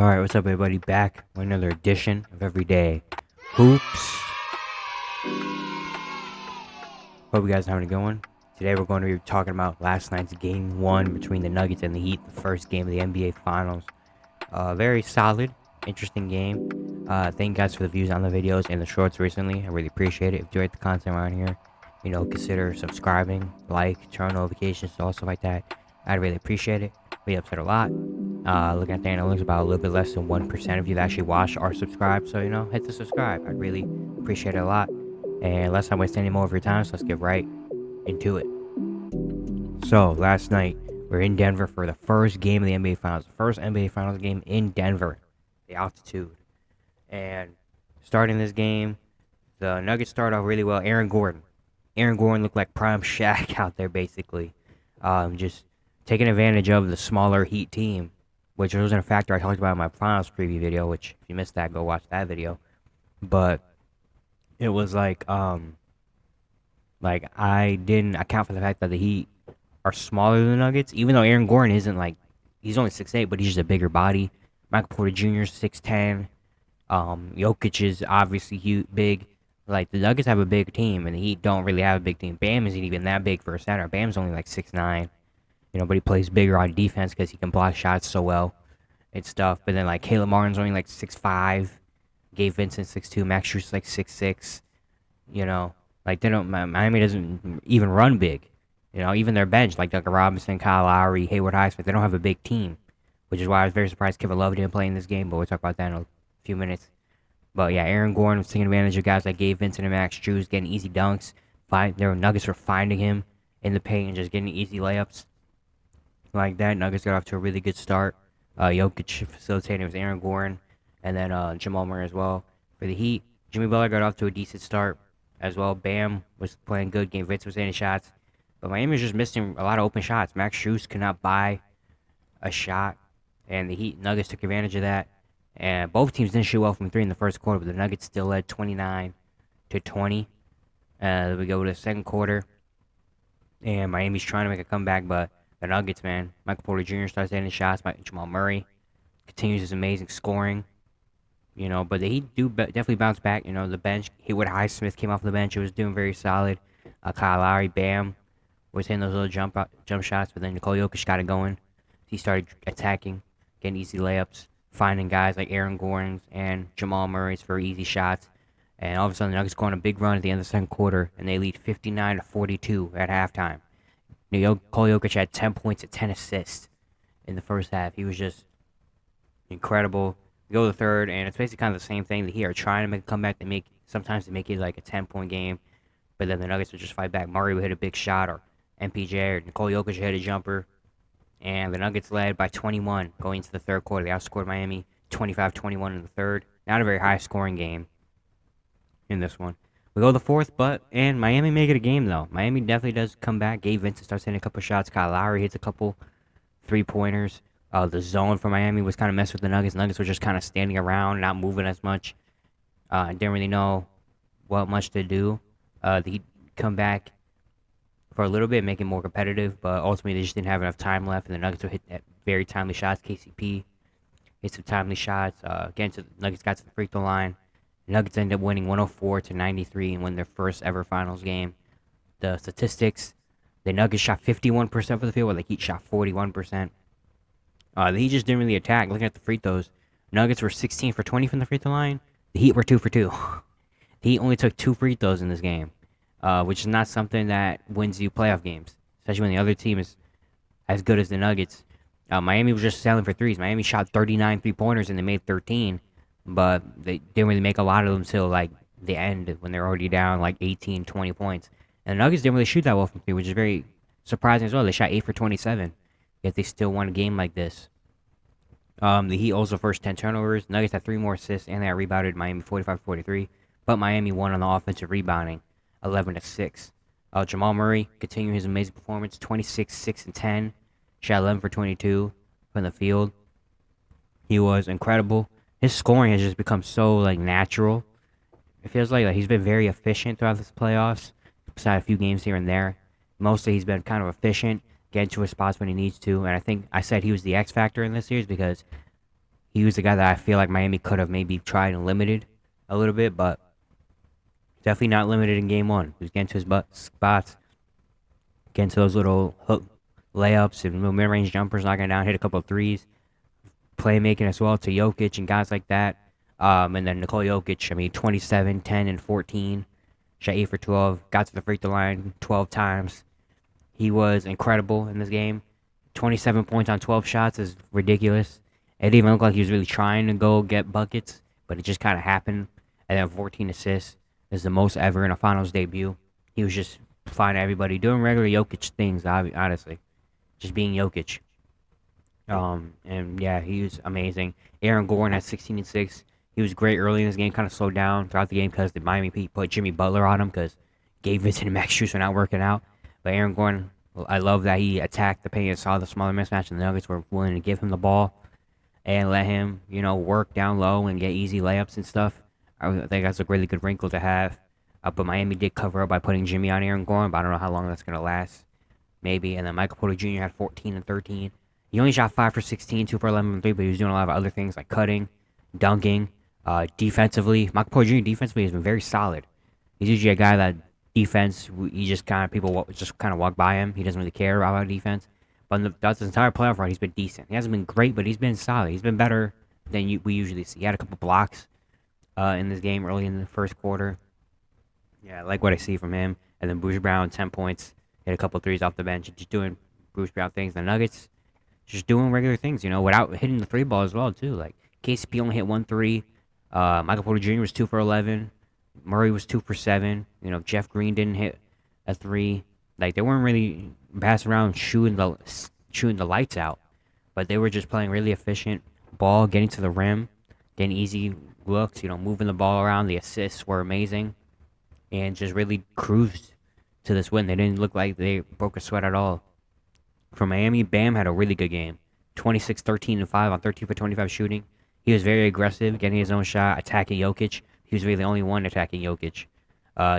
Alright, what's up everybody? Back with another edition of Everyday Hoops. Hope you guys are having a good one. Today we're going to be talking about last night's Game 1 between the Nuggets and the Heat, the first game of the NBA Finals. Very solid, interesting game. Thank you guys for the views on the videos and the shorts recently. I really appreciate it. If you like the content around here, consider subscribing, turn on notifications, also like that. I'd really appreciate it. We upset a lot. Looking at the analytics, about a little bit less than 1% of you that actually watch or subscribe. So, hit the subscribe. I'd really appreciate it a lot. And let's not waste any more of your time, so let's get right into it. So, last night, we're in Denver for the first game of the NBA Finals. The first NBA Finals game in Denver. The altitude. And starting this game, the Nuggets start off really well. Aaron Gordon looked like prime Shaq out there, basically. Just taking advantage of the smaller Heat team, which wasn't a factor I talked about in my Finals preview video, which if you missed that, go watch that video. But it was like I didn't account for the fact that the Heat are smaller than the Nuggets, even though Aaron Gordon isn't he's only 6'8", but he's just a bigger body. Michael Porter Jr. is 6'10". Jokic is obviously huge, big. Like, the Nuggets have a big team, and the Heat don't really have a big team. Bam isn't even that big for a center. Bam's only like 6'9". But he plays bigger on defense because he can block shots so well and stuff. But then, Caleb Martin's only like 6'5". Gabe Vincent 6'2". Max Strus like 6'6". Miami doesn't even run big. Even their bench, like Duncan Robinson, Kyle Lowry, Hayward Highsmith, they don't have a big team, which is why I was very surprised Kevin Love didn't play in this game, but we'll talk about that in a few minutes. But yeah, Aaron Gordon was taking advantage of guys like Gabe Vincent and Max Strus, getting easy dunks. Their Nuggets were finding him in the paint and just getting easy layups like that. Nuggets got off to a really good start. Jokic facilitating with Aaron Gordon, and then Jamal Murray as well. For the Heat, Jimmy Butler got off to a decent start as well. Bam was playing good. Game Vince was hitting shots. But Miami was just missing a lot of open shots. Max Strus could not buy a shot, and the Heat Nuggets took advantage of that. And both teams didn't shoot well from three in the first quarter, but the Nuggets still led 29-20. We go to the second quarter, and Miami's trying to make a comeback, but the Nuggets, man, Michael Porter Jr. starts hitting shots. Jamal Murray continues his amazing scoring. But the Heat do definitely bounce back. The bench, Hayward Highsmith came off the bench. It was doing very solid. Kyle Lowry, Bam was hitting those little jump shots, but then Nikola Jokic got it going. He started attacking, getting easy layups, finding guys like Aaron Gordon and Jamal Murray's for easy shots. And all of a sudden, the Nuggets go on a big run at the end of the second quarter, and they lead 59-42 at halftime. Nikola Jokic had 10 points and 10 assists in the first half. He was just incredible. We go to the third, and it's basically kind of the same thing. The Heat are trying to make a comeback. Sometimes they make it like a 10-point game, but then the Nuggets would just fight back. Murray would hit a big shot, or MPJ, or Nikola Jokic hit a jumper, and the Nuggets led by 21 going into the third quarter. They outscored Miami 25-21 in the third. Not a very high-scoring game in this one. We go to the fourth, and Miami make it a game, though. Miami definitely does come back. Gabe Vincent starts hitting a couple shots. Kyle Lowry hits a couple three-pointers. The zone for Miami was kind of messed with the Nuggets. Nuggets were just kind of standing around, not moving as much. Didn't really know what much to do. They come back for a little bit, make it more competitive, but ultimately they just didn't have enough time left, and the Nuggets would hit that very timely shots. KCP hit some timely shots. Again, the Nuggets got to the free throw line. The Nuggets ended up winning 104-93 and win their first ever finals game. The statistics: the Nuggets shot 51% for the field, while the Heat shot 41%. The Heat just didn't really attack. Looking at the free throws, Nuggets were 16 for 20 from the free throw line. The Heat were 2 for 2. The Heat only took 2 free throws in this game, which is not something that wins you playoff games, especially when the other team is as good as the Nuggets. Miami was just selling for threes. Miami shot 39 three-pointers and they made 13, but they didn't really make a lot of them till the end when they're already down 18, 20 points. And the Nuggets didn't really shoot that well from three, which is very surprising as well. They shot 8 for 27, yet they still won a game like this. The Heat also first 10 turnovers. Nuggets had 3 more assists, and they had rebounded Miami 45-43. But Miami won on the offensive rebounding, 11-6. Jamal Murray continuing his amazing performance, 26, 6, and 10. Shot 11 for 22 from the field. He was incredible. His scoring has just become so natural. It feels like he's been very efficient throughout this playoffs, besides a few games here and there. Mostly he's been kind of efficient, getting to his spots when he needs to. And I think I said he was the X factor in this series because He was the guy that I feel like Miami could have maybe tried and limited a little bit, but definitely not limited in game one. He was getting to his spots, getting to those little hook layups and little mid-range jumpers, knocking it down, hit a couple of threes, playmaking as well to Jokic and guys like that. And then Nikola Jokic, I mean, 27, 10, and 14. Shot 8 for 12. Got to the free throw line 12 times. He was incredible in this game. 27 points on 12 shots is ridiculous. It didn't even look like he was really trying to go get buckets, but it just kind of happened. And then 14 assists is the most ever in a finals debut. He was just finding everybody, doing regular Jokic things, honestly. Just being Jokic. And yeah, he was amazing. Aaron Gordon at 16 and 6. He was great early in this game, kind of slowed down throughout the game because the Miami Heat put Jimmy Butler on him because Gabe Vincent and Max Strus were not working out. But Aaron Gordon, I love that he attacked the paint and saw the smaller mismatch, and the Nuggets were willing to give him the ball and let him, work down low and get easy layups and stuff. I think that's a really good wrinkle to have. But Miami did cover up by putting Jimmy on Aaron Gordon, but I don't know how long that's going to last. Maybe. And then Michael Porter Jr. had 14 and 13. He only shot 5 for 16, 2 for 11 from 3, but he was doing a lot of other things like cutting, dunking, defensively. Michael Porter Jr. defensively has been very solid. He's usually a guy that defense, he just kind of, people just kind of walk by him. He doesn't really care about defense. But that's his entire playoff run, he's been decent. He hasn't been great, but he's been solid. He's been better than we usually see. He had a couple blocks in this game early in the first quarter. Yeah, I like what I see from him. And then Bruce Brown, 10 points, hit a couple threes off the bench, just doing Bruce Brown things. The Nuggets, just doing regular things, without hitting the three ball as well, too. Like, KCP only hit 1 3. Michael Porter Jr. was 2 for 11. Murray was 2 for 7. Jeff Green didn't hit a 3. Like, they weren't really passing around shooting the lights out. But they were just playing really efficient ball, getting to the rim, getting easy looks, moving the ball around. The assists were amazing. And just really cruised to this win. They didn't look like they broke a sweat at all. For Miami, Bam had a really good game. 26, 13, and 5 on 13 for 25 shooting. He was very aggressive, getting his own shot, attacking Jokic. He was really the only one attacking Jokic.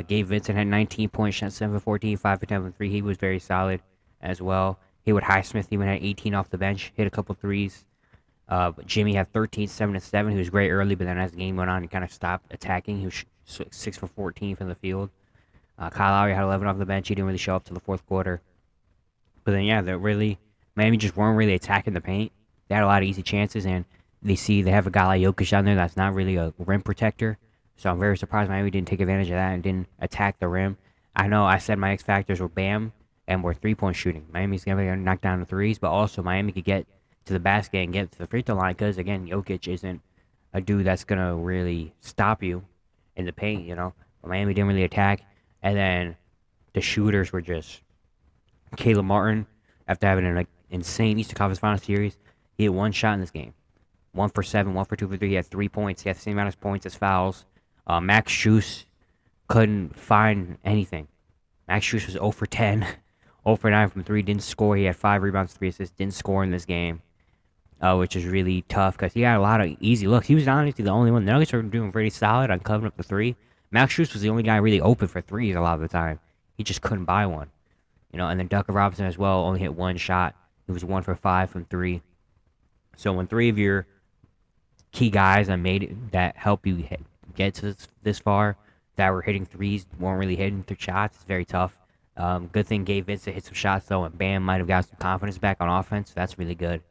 Gabe Vincent had 19 points, shot 7 for 14, 5 for 10 for 3. He was very solid as well. Haywood Highsmith even had 18 off the bench, hit a couple threes. But Jimmy had 13, 7 and 7. He was great early, but then as the game went on, he kind of stopped attacking. He was 6 for 14 from the field. Kyle Lowry had 11 off the bench. He didn't really show up to the fourth quarter. But then, yeah, Miami just weren't really attacking the paint. They had a lot of easy chances, and they have a guy like Jokic down there that's not really a rim protector. So I'm very surprised Miami didn't take advantage of that and didn't attack the rim. I know I said my X factors were Bam and were three-point shooting. Miami's going to knock down the threes, but also Miami could get to the basket and get to the free throw line because, again, Jokic isn't a dude that's going to really stop you in the paint, But Miami didn't really attack. And then the shooters were just Caleb Martin, after having an insane Eastern Conference Finals series, he had one shot in this game. 1 for 7, 1 for 2 for 3. He had 3 points. He had the same amount of points as fouls. Max Strus couldn't find anything. Max Strus was 0 for 10, 0 for 9 from 3. Didn't score. He had 5 rebounds, 3 assists. Didn't score in this game, which is really tough because he had a lot of easy looks. He was honestly the only one. The Nuggets were doing pretty solid on covering up the 3. Max Strus was the only guy really open for 3s a lot of the time. He just couldn't buy one. And then Duncan Robinson as well only hit 1 shot. He was 1 for 5 from 3. So when 3 of your key guys that help you get to this far, that were hitting 3s, weren't really hitting 3 shots, it's very tough. Good thing Gabe Vincent hit some shots though, and Bam might have got some confidence back on offense. So that's really good.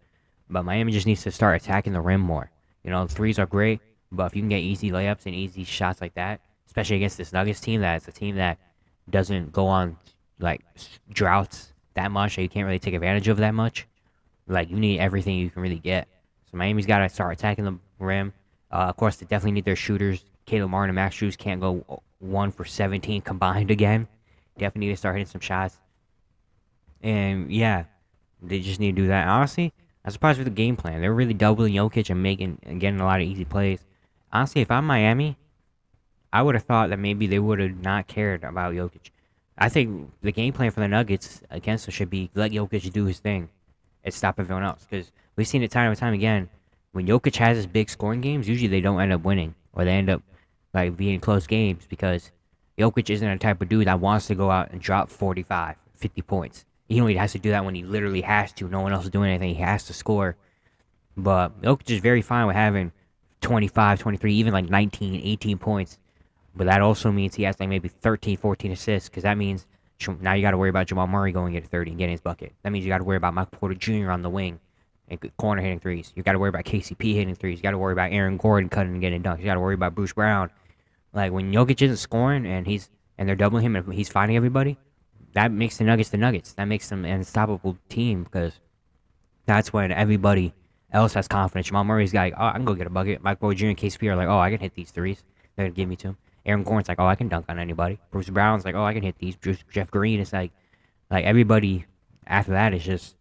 But Miami just needs to start attacking the rim more. 3s are great, but if you can get easy layups and easy shots like that, especially against this Nuggets team, that's a team that doesn't go on like droughts that much, that you can't really take advantage of that much. Like, you need everything you can really get. So Miami's got to start attacking the rim. Of course, they definitely need their shooters. Caleb Martin and Max Strus can't go 1 for 17 combined again. Definitely need to start hitting some shots. And yeah, they just need to do that. Honestly, I'm surprised with the game plan. They're really doubling Jokic and getting a lot of easy plays. Honestly, if I'm Miami, I would have thought that maybe they would have not cared about Jokic. I think the game plan for the Nuggets against them should be let Jokic do his thing and stop everyone else. Because we've seen it time and time again. When Jokic has his big scoring games, usually they don't end up winning. Or they end up being close games because Jokic isn't a type of dude that wants to go out and drop 45, 50 points. He only has to do that when he literally has to. No one else is doing anything. He has to score. But Jokic is very fine with having 25, 23, even like 19, 18 points. But that also means he has like maybe 13, 14 assists because that means now you got to worry about Jamal Murray going to get 30 and getting his bucket. That means you got to worry about Michael Porter Jr. on the wing and corner hitting threes. You got to worry about KCP hitting threes. You got to worry about Aaron Gordon cutting and getting dunks. You got to worry about Bruce Brown. Like when Jokic isn't scoring and they're doubling him and he's finding everybody, that makes the Nuggets the Nuggets. That makes them an unstoppable team because that's when everybody else has confidence. Jamal Murray's like, oh, I can go get a bucket. Michael Porter Jr. and KCP are like, oh, I can hit these threes. They're gonna give me to him. Aaron Gordon's like, oh, I can dunk on anybody. Bruce Brown's like, oh, I can hit these. Jeff Green is like everybody after that is just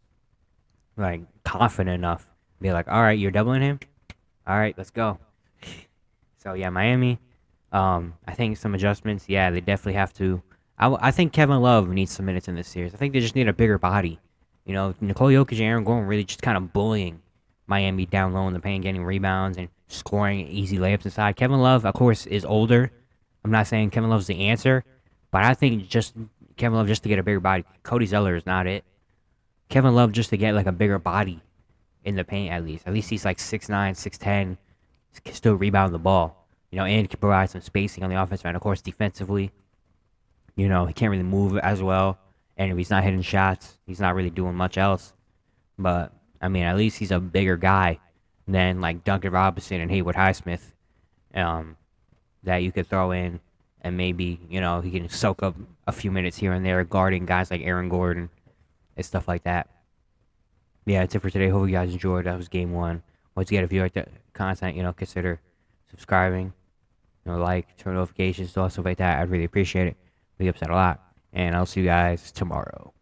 like confident enough to be like, all right, you're doubling him. All right, let's go. So yeah, Miami. I think some adjustments. Yeah, they definitely have to. I think Kevin Love needs some minutes in this series. I think they just need a bigger body. You know, Nikola Jokic and Aaron Gordon really just kind of bullying Miami down low in the paint, getting rebounds and scoring easy layups inside. Kevin Love, of course, is older. I'm not saying Kevin Love's the answer, but I think just Kevin Love just to get a bigger body. Cody Zeller is not it. Kevin Love just to get like a bigger body in the paint at least. At least he's like 6'9", 6'10", can still rebound the ball. You know, and can provide some spacing on the offensive end. Of course, defensively, you know, he can't really move as well. And if he's not hitting shots, he's not really doing much else. But, I mean, at least he's a bigger guy than like Duncan Robinson and Haywood Highsmith um, that you could throw in. And maybe, you know, he can soak up a few minutes here and there guarding guys like Aaron Gordon and stuff like that. Yeah, that's it for today. Hope you guys enjoyed. That was game one. Once again, if you like the content, you know, consider subscribing, you know, like, turn notifications, stuff like that. I'd really appreciate it. Really upset a lot. And I'll see you guys tomorrow.